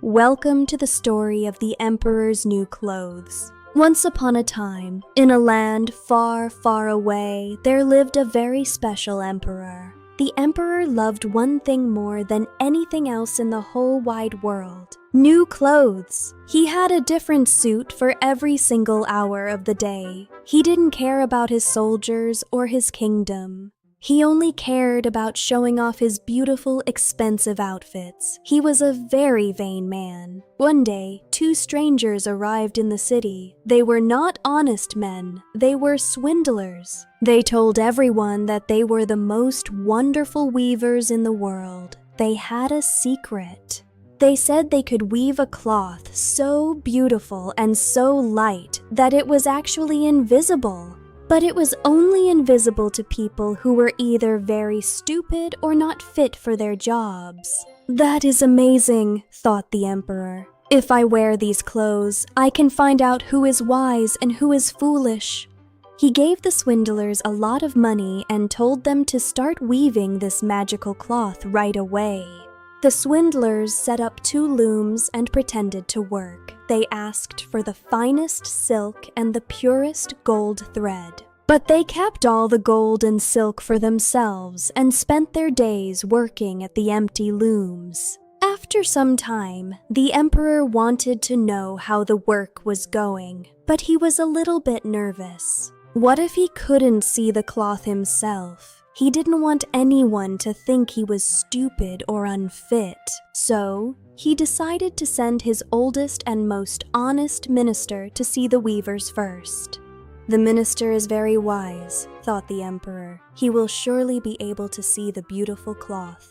Welcome to the story of the Emperor's New Clothes. Once upon a time, in a land far, far away, there lived a very special emperor. The emperor loved one thing more than anything else in the whole wide world: new clothes. He had a different suit for every single hour of the day. He didn't care about his soldiers or his kingdom. He only cared about showing off his beautiful, expensive outfits. He was a very vain man. One day, two strangers arrived in the city. They were not honest men. They were swindlers. They told everyone that they were the most wonderful weavers in the world. They had a secret. They said they could weave a cloth so beautiful and so light that it was actually invisible. But it was only invisible to people who were either very stupid or not fit for their jobs. "That is amazing," thought the emperor. "If I wear these clothes, I can find out who is wise and who is foolish." He gave the swindlers a lot of money and told them to start weaving this magical cloth right away. The swindlers set up two looms and pretended to work. They asked for the finest silk and the purest gold thread. But they kept all the gold and silk for themselves and spent their days working at the empty looms. After some time, the emperor wanted to know how the work was going, but he was a little bit nervous. What if he couldn't see the cloth himself? He didn't want anyone to think he was stupid or unfit, so he decided to send his oldest and most honest minister to see the weavers first. "The minister is very wise," thought the emperor. "He will surely be able to see the beautiful cloth."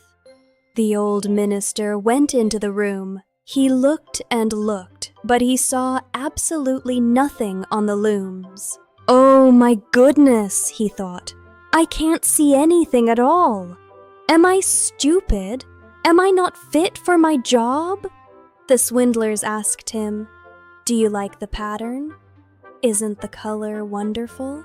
The old minister went into the room. He looked and looked, but he saw absolutely nothing on the looms. "Oh my goodness," he thought. "I can't see anything at all. Am I stupid? Am I not fit for my job?" The swindlers asked him, "Do you like the pattern? Isn't the color wonderful?"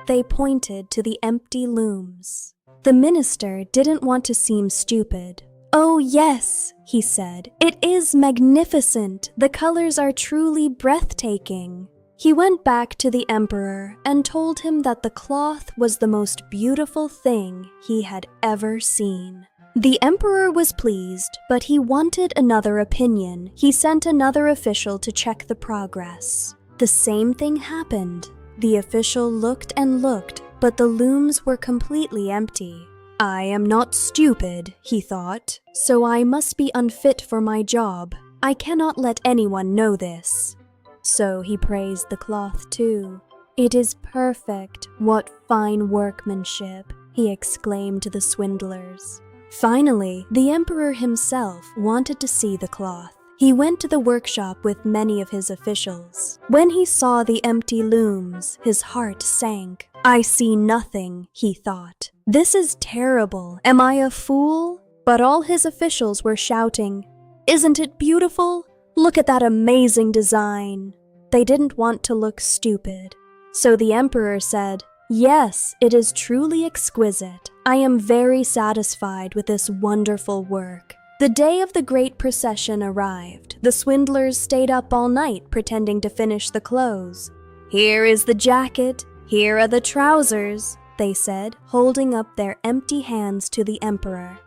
They pointed to the empty looms. The minister didn't want to seem stupid. "Oh yes," he said, "it is magnificent. The colors are truly breathtaking." He went back to the emperor and told him that the cloth was the most beautiful thing he had ever seen. The emperor was pleased, but he wanted another opinion. He sent another official to check the progress. The same thing happened. The official looked and looked, but the looms were completely empty. "I am not stupid," he thought, "so I must be unfit for my job. I cannot let anyone know this." So he praised the cloth too. "It is perfect. What fine workmanship," he exclaimed to the swindlers. Finally, the emperor himself wanted to see the cloth. He went to the workshop with many of his officials. When he saw the empty looms, his heart sank. "I see nothing," he thought. "This is terrible. Am I a fool?" But all his officials were shouting, "Isn't it beautiful? Look at that amazing design." They didn't want to look stupid. So the emperor said, "Yes, it is truly exquisite. I am very satisfied with this wonderful work." The day of the great procession arrived. The swindlers stayed up all night pretending to finish the clothes. "Here is the jacket. Here are the trousers," they said, holding up their empty hands to the emperor.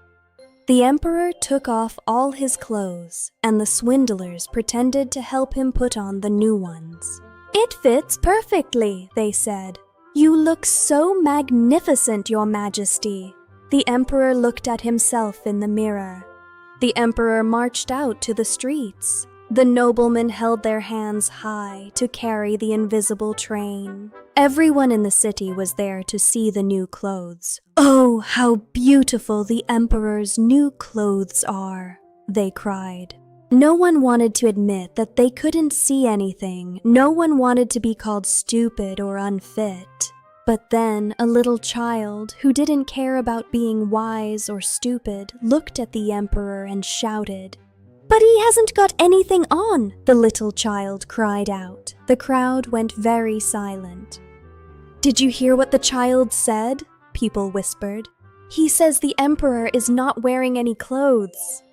The emperor took off all his clothes, and the swindlers pretended to help him put on the new ones. "It fits perfectly," they said. "You look so magnificent, Your Majesty." The emperor looked at himself in the mirror. The emperor marched out to the streets. The noblemen held their hands high to carry the invisible train. Everyone in the city was there to see the new clothes. "Oh, how beautiful the emperor's new clothes are," they cried. No one wanted to admit that they couldn't see anything. No one wanted to be called stupid or unfit. But then a little child who didn't care about being wise or stupid looked at the emperor and shouted, "But he hasn't got anything on!" The little child cried out. The crowd went very silent. "Did you hear what the child said?" People whispered. "He says the emperor is not wearing any clothes."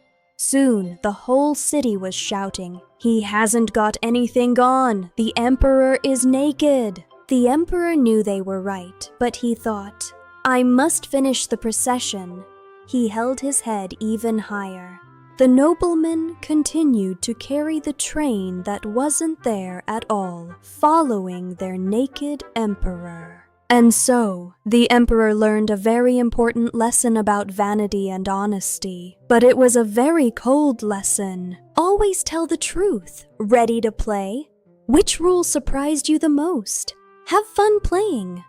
Soon, the whole city was shouting, "He hasn't got anything on! The emperor is naked!" The emperor knew they were right, but he thought, "I must finish the procession." He held his head even higher. The noblemen continued to carry the train that wasn't there at all, following their naked emperor. And so, the emperor learned a very important lesson about vanity and honesty. But it was a very cold lesson. Always tell the truth. Ready to play? Which rule surprised you the most? Have fun playing.